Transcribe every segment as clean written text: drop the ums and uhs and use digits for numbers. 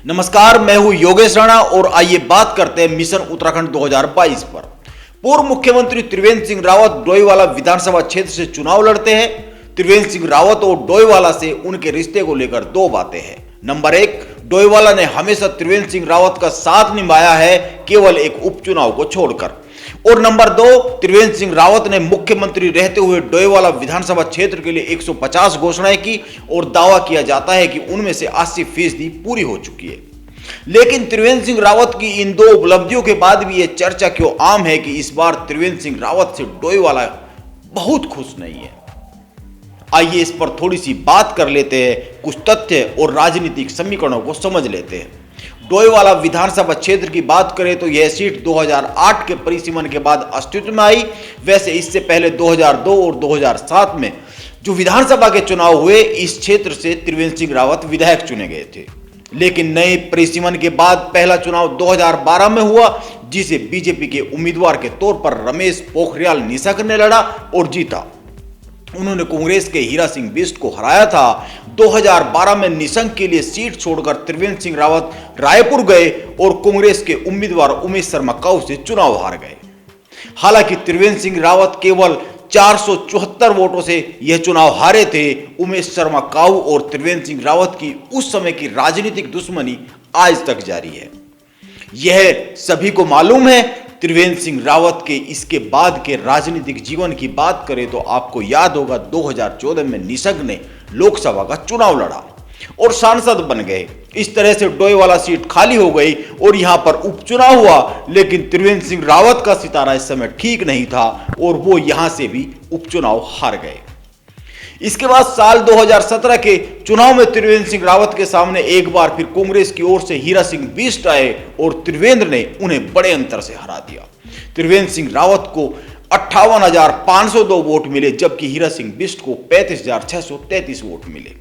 नमस्कार, मैं हूं योगेश राणा और आइए बात करते हैं मिशन उत्तराखंड 2022 पर। पूर्व मुख्यमंत्री त्रिवेंद्र सिंह रावत डोईवाला विधानसभा क्षेत्र से चुनाव लड़ते हैं। त्रिवेंद्र सिंह रावत और डोईवाला से उनके रिश्ते को लेकर दो बातें हैं। नंबर एक, डोईवाला ने हमेशा त्रिवेंद्र सिंह रावत का साथ निभाया है, केवल एक उपचुनाव को छोड़कर। और नंबर दो, त्रिवेंद्र सिंह रावत ने मुख्यमंत्री रहते हुए डोईवाला विधानसभा क्षेत्र के लिए 150 घोषणाएं की और दावा किया जाता है कि उनमें से 80% पूरी हो चुकी है। लेकिन त्रिवेंद्र सिंह रावत की इन दो उपलब्धियों के बाद भी यह चर्चा क्यों आम है कि इस बार त्रिवेंद्र सिंह रावत से डोईवाला बहुत खुश नहीं है। आइए इस पर थोड़ी सी बात कर लेते हैं, कुछ तथ्य और राजनीतिक समीकरणों को समझ लेते हैं। डोईवाला विधानसभा क्षेत्र की बात करें तो यह सीट 2008 के परिसीमन के बाद अस्तित्व में आई। वैसे इससे पहले 2002 और 2007 में जो विधानसभा के चुनाव हुए, इस क्षेत्र से त्रिवेंद्र सिंह रावत विधायक चुने गए थे। लेकिन नए परिसीमन के बाद पहला चुनाव 2012 में हुआ, जिसे बीजेपी के उम्मीदवार के तौर पर रमेश पोखरियाल निशंक ने लड़ा और जीता। उन्होंने कांग्रेस के हीरा सिंह बिष्ट को हराया था। 2012 में निशंक के लिए सीट छोड़कर त्रिवेंद्र सिंह रावत रायपुर गए और कांग्रेस के उम्मीदवार उमेश शर्मा काऊ से चुनाव हार गए। हालांकि त्रिवेंद्र सिंह रावत केवल 474 वोटों से यह चुनाव हारे थे। उमेश शर्मा काऊ और त्रिवेंद्र सिंह रावत की उस समय की राजनीतिक दुश्मनी आज तक जारी है, यह सभी को मालूम है। त्रिवेंद्र सिंह रावत के इसके बाद के राजनीतिक जीवन की बात करें तो आपको याद होगा 2014 में निशंक ने लोकसभा का चुनाव लड़ा और सांसद बन गए। इस तरह से डोईवाला सीट खाली हो गई और यहां पर उपचुनाव हुआ। लेकिन त्रिवेंद्र सिंह रावत का सितारा इस समय ठीक नहीं था और वो यहां से भी उपचुनाव हार गए। इसके बाद साल 2017 के चुनाव में त्रिवेंद्र सिंह रावत के सामने एक बार फिर कांग्रेस की ओर से हीरा सिंह बिष्ट आए और त्रिवेंद्र ने उन्हें बड़े अंतर से हरा दिया। त्रिवेंद्र सिंह रावत को 58,502 वोट मिले, जबकि हीरा सिंह बिष्ट को 35,633 वोट मिले।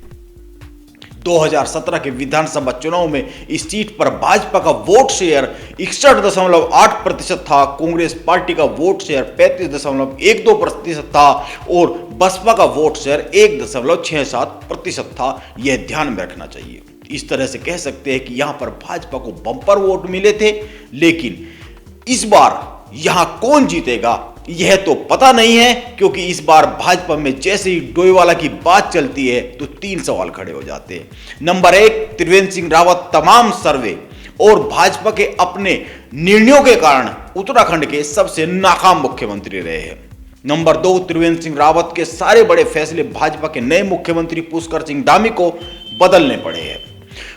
2017 के विधानसभा चुनाव में इस सीट पर भाजपा का वोट शेयर 61.8% था, कांग्रेस पार्टी का वोट शेयर 35.12% था और बसपा का वोट शेयर 1.67% था। यह ध्यान में रखना चाहिए। इस तरह से कह सकते हैं कि यहां पर भाजपा को बम्पर वोट मिले थे। लेकिन इस बार यहां कौन जीतेगा यह तो पता नहीं है, क्योंकि इस बार भाजपा में जैसे ही डोईवाला की बात चलती है तो 3 सवाल खड़े हो जाते हैं। नंबर एक, त्रिवेंद्र सिंह रावत तमाम सर्वे और भाजपा के अपने निर्णयों के कारण उत्तराखंड के सबसे नाकाम मुख्यमंत्री रहे हैं। नंबर दो, त्रिवेंद्र सिंह रावत के सारे बड़े फैसले भाजपा के नए मुख्यमंत्री पुष्कर सिंह धामी को बदलने पड़े हैं।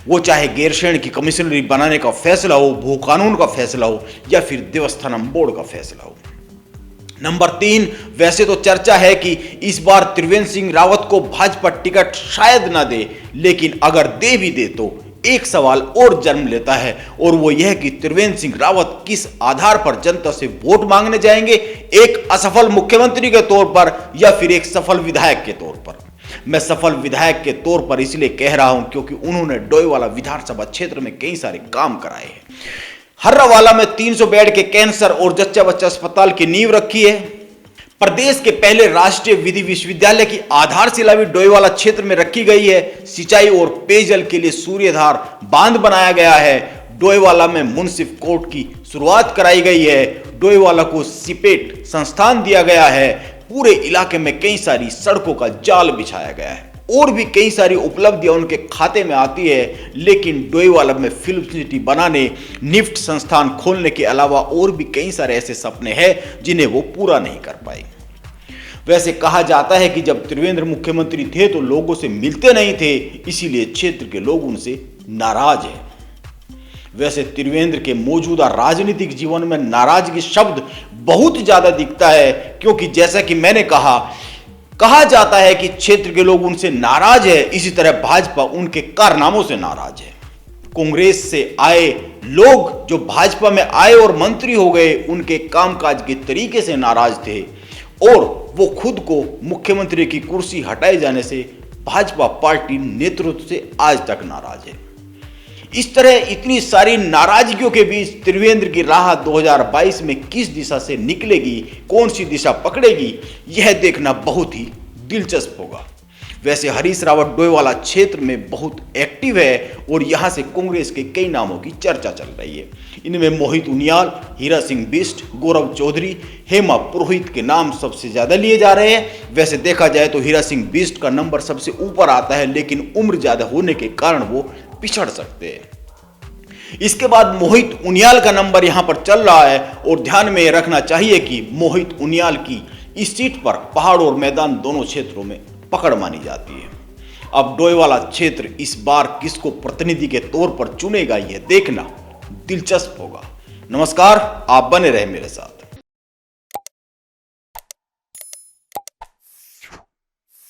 वो चाहे गैरसैंण की कमिश्नरी बनाने का फैसला हो, भू कानून का फैसला हो या फिर देवस्थानम बोर्ड का फैसला हो। नंबर तीन, वैसे तो चर्चा है कि इस बार त्रिवेंद्र सिंह रावत को भाजपा टिकट शायद ना दे, लेकिन अगर दे भी दे तो एक सवाल और जन्म लेता है और वो यह कि त्रिवेंद्र सिंह रावत किस आधार पर जनता से वोट मांगने जाएंगे, एक असफल मुख्यमंत्री के तौर पर या फिर एक सफल विधायक के तौर पर। मैं सफल विधायक के तौर पर इसलिए कह रहा हूं क्योंकि उन्होंने डोईवाला विधानसभा क्षेत्र में कई सारे काम कराए हैं। हर्रावाला में 300 बेड के कैंसर और जच्चा बच्चा अस्पताल की नींव रखी है। प्रदेश के पहले राष्ट्रीय विधि विश्वविद्यालय की आधारशिला भी डोईवाला क्षेत्र में रखी गई है। सिंचाई और पेयजल के लिए सूर्यधार बांध बनाया गया है। डोईवाला में मुंसिफ कोर्ट की शुरुआत कराई गई है। डोईवाला को सिपेट संस्थान दिया गया है। पूरे इलाके में कई सारी सड़कों का जाल बिछाया गया है और भी कई सारी उपलब्धियां उनके खाते में आती है। लेकिन डोईवाला में फिल्म सिटी बनाने, निफ्ट संस्थान खोलने के अलावा और भी कई सारे ऐसे सपने हैं जिन्हें वो पूरा नहीं कर पाए। वैसे कहा जाता है कि जब त्रिवेंद्र मुख्यमंत्री थे तो लोगों से मिलते नहीं थे, इसीलिए क्षेत्र के लोग उनसे नाराज हैं। वैसे त्रिवेंद्र के मौजूदा राजनीतिक जीवन में नाराजगी शब्द बहुत ज्यादा दिखता है, क्योंकि जैसा कि मैंने कहा जाता है कि क्षेत्र के लोग उनसे नाराज है, इसी तरह भाजपा उनके कारनामों से नाराज है। कांग्रेस से आए लोग जो भाजपा में आए और मंत्री हो गए, उनके कामकाज के तरीके से नाराज थे और वो खुद को मुख्यमंत्री की कुर्सी हटाए जाने से भाजपा पार्टी नेतृत्व से आज तक नाराज है। इस तरह इतनी सारी नाराजगियों के बीच त्रिवेंद्र की राह 2022 में किस दिशा से निकलेगी, कौन सी दिशा पकड़ेगी, यह देखना बहुत ही दिलचस्प होगा। वैसे हरीश रावत डोईवाला क्षेत्र में बहुत एक्टिव है और यहां से कांग्रेस के कई नामों की चर्चा चल रही है। इनमें मोहित उनियाल, हीरा सिंह बिष्ट, गौरव चौधरी, हेमा पुरोहित के नाम सबसे ज्यादा लिए जा रहे हैं। वैसे देखा जाए तो हीरा सिंह बिष्ट का नंबर सबसे ऊपर आता है, लेकिन उम्र ज्यादा होने के कारण वो पिछड़ सकते हैं। इसके बाद मोहित उनियाल का नंबर यहां पर चल रहा है और ध्यान में रखना चाहिए कि मोहित उनियाल की इस सीट पर पहाड़ और मैदान दोनों क्षेत्रों में पकड़ मानी जाती है। अब डोईवाला क्षेत्र इस बार किसको प्रतिनिधि के तौर पर चुनेगा, यह देखना दिलचस्प होगा। नमस्कार, आप बने रहे मेरे साथ।